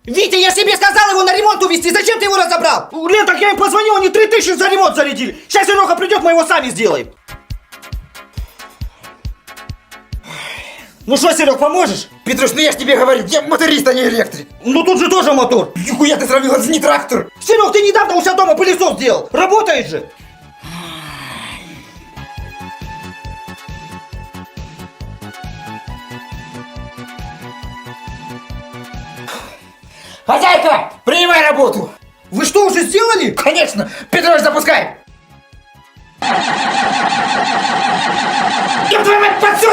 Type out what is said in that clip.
Витя, я себе сказал его на ремонт увезти, зачем ты его разобрал? Лен, так я им позвонил, они 3000 за ремонт зарядили. Сейчас Серега придет, мы его сами сделаем. Ну что, Серег, поможешь? Петруш, ну я ж тебе говорил, я моторист, а не электрик. Ну тут же тоже мотор. Нихуя ты сравнил, это же не трактор. Серег, ты недавно у себя дома пылесос сделал. Работает же. Хозяйка, принимай работу. Вы что, уже сделали? Конечно, Петруш, запускай. Я твою мать, подсос!